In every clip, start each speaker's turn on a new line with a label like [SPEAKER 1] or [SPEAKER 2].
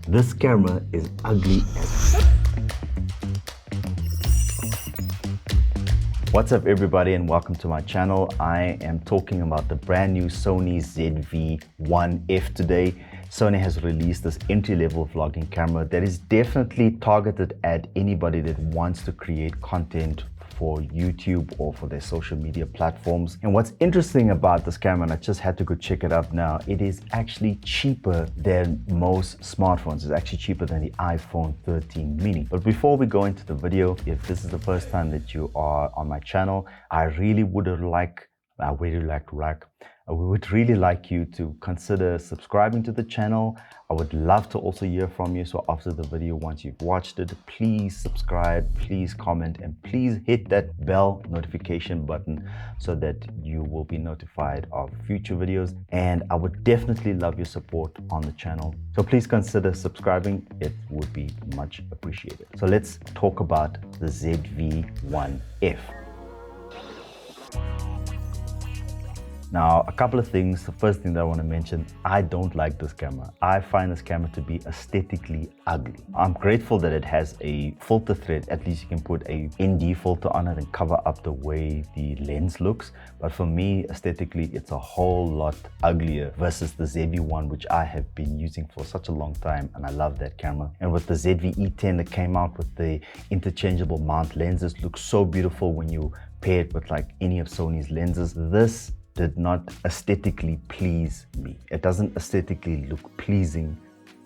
[SPEAKER 1] This camera is ugly as... What's up everybody and welcome to my channel. I am talking about the brand new Sony ZV-1F today. Sony has released this entry-level vlogging camera that is definitely targeted at anybody that wants to create content for YouTube or for their social media platforms. And what's interesting about this camera, and I just had to go check it up now, it is actually cheaper than most smartphones. It's actually cheaper than the iPhone 13 mini. But before we go into the video, if this is the first time that you are on my channel, we would really like you to consider subscribing to the channel. I would love to also hear from you. So after the video, once you've watched it, please subscribe, please comment, and please hit that bell notification button so that you will be notified of future videos. And I would definitely love your support on the channel. So please consider subscribing. It would be much appreciated. So let's talk about the ZV-1F. Now, a couple of things. The first thing that I want to mention, I don't like this camera. I find this camera to be aesthetically ugly. I'm grateful that it has a filter thread. At least you can put a ND filter on it and cover up the way the lens looks. But for me, aesthetically, it's a whole lot uglier versus the ZV-1, which I have been using for such a long time. And I love that camera. And with the ZV-E10 that came out with the interchangeable mount lenses, looks so beautiful when you pair it with like any of Sony's lenses. This did not aesthetically please me. It doesn't aesthetically look pleasing,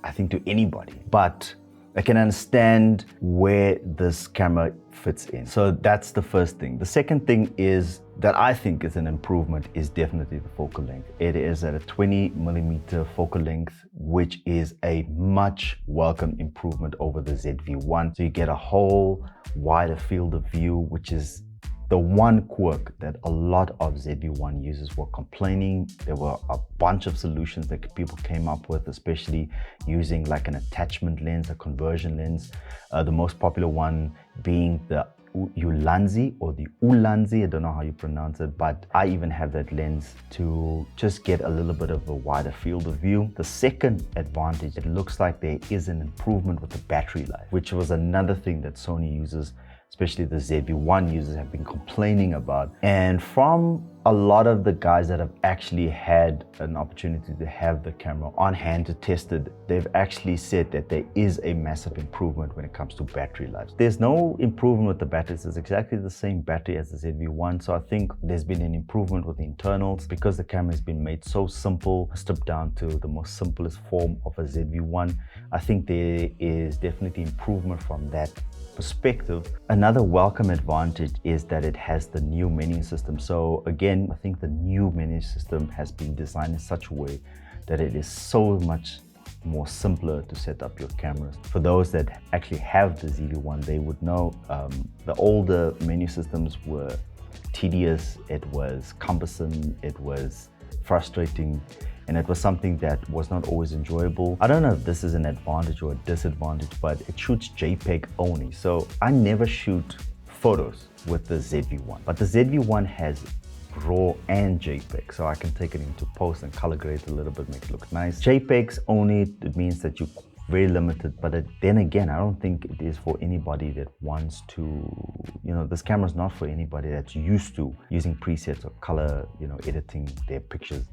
[SPEAKER 1] I think, to anybody. But I can understand where this camera fits in. So that's the first thing. The second thing is that I think is an improvement is definitely the focal length. It is at a 20mm focal length, which is a much welcome improvement over the ZV-1. So you get a whole wider field of view, which is the one quirk that a lot of ZV-1 users were complaining. There were a bunch of solutions that people came up with, especially using like an attachment lens, a conversion lens. The most popular one being the Ulanzi or the Ulanzi, I don't know how you pronounce it, but I even have that lens to just get a little bit of a wider field of view. The second advantage, it looks like there is an improvement with the battery life, which was another thing that Sony users, especially the ZV-1 users, have been complaining about. And from a lot of the guys that have actually had an opportunity to have the camera on hand to test it, they've actually said that there is a massive improvement when it comes to battery life. There's no improvement with the batteries. It's exactly the same battery as the ZV-1. So I think there's been an improvement with the internals because the camera has been made so simple, stripped down to the most simplest form of a ZV-1. I think there is definitely improvement from that perspective. Another welcome advantage is that it has the new menu system. So again, I think the new menu system has been designed in such a way that it is so much more simpler to set up your cameras. For those that actually have the ZV-1, they would know the older menu systems were tedious, it was cumbersome, it was frustrating, and it was something that was not always enjoyable. I don't know if this is an advantage or a disadvantage, but it shoots JPEG only. So I never shoot photos with the ZV-1, but the ZV-1 has RAW and JPEG, so I can take it into post and color grade a little bit, make it look nice. JPEGs only, it means that you're very limited, but then again, I don't think it is for anybody that wants to, this camera is not for anybody that's used to using presets or color, editing their pictures.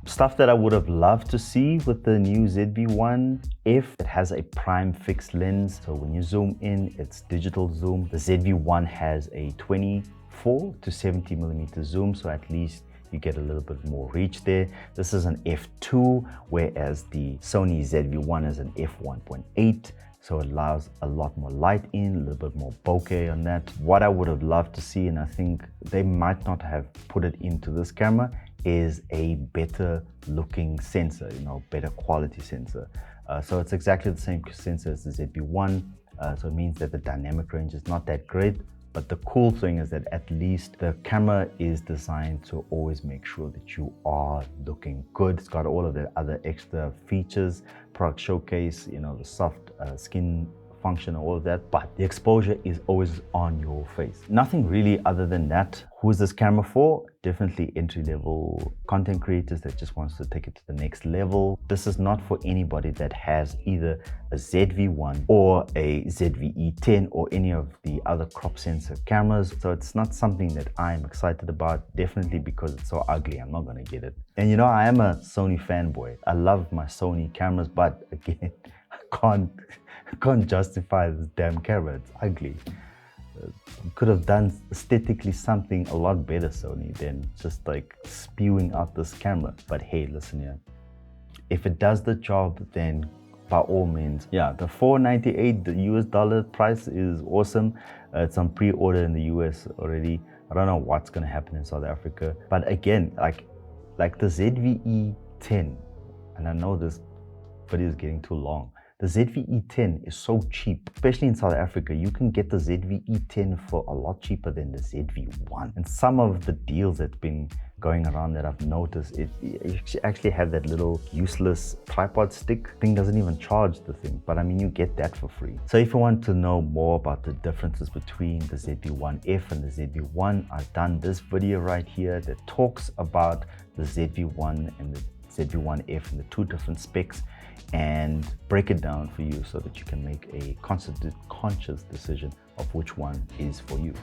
[SPEAKER 1] Stuff that I would have loved to see with the new ZV-1F, it has a prime fixed lens. So when you zoom in, it's digital zoom. The ZV-1 has a 24 to 70mm zoom, so at least you get a little bit more reach there. This is an f2, whereas the Sony ZV-1 is an f1.8. So it allows a lot more light in, a little bit more bokeh on that. What I would have loved to see, and I think they might not have put it into this camera, is a better looking sensor, better quality sensor. So it's exactly the same sensor as the ZV-1. So it means that the dynamic range is not that great. But the cool thing is that at least the camera is designed to always make sure that you are looking good. It's got all of the other extra features, product showcase, the soft skin function and all of that, but the exposure is always on your face. Nothing really other than that. Who's this camera for? Definitely entry-level content creators that just wants to take it to the next level. This is not for anybody that has either a ZV-1 or a ZV-E10 or any of the other crop sensor cameras. So it's not something that I'm excited about, definitely because it's so ugly. I'm not gonna get it. And you know, I am a Sony fanboy. I love my Sony cameras, but again, I can't justify this damn camera. It's ugly. You could have done aesthetically something a lot better, Sony, than just like spewing out this camera. But hey, listen here, if it does the job, then by all means, yeah, the $498, the US dollar price is awesome. It's on pre-order in the US already. I don't know what's gonna happen in South Africa, but again, like the ZV-E10, and I know this video is getting too long. The ZV-E10 is so cheap, especially in South Africa. You can get the ZV-E10 for a lot cheaper than the ZV-1. And some of the deals that's been going around that I've noticed, you actually have that little useless tripod stick. Thing doesn't even charge the thing, but I mean, you get that for free. So if you want to know more about the differences between the ZV-1F and the ZV-1, I've done this video right here that talks about the ZV-1 and the ZV-1F and the two different specs, and break it down for you so that you can make a conscious decision of which one is for you.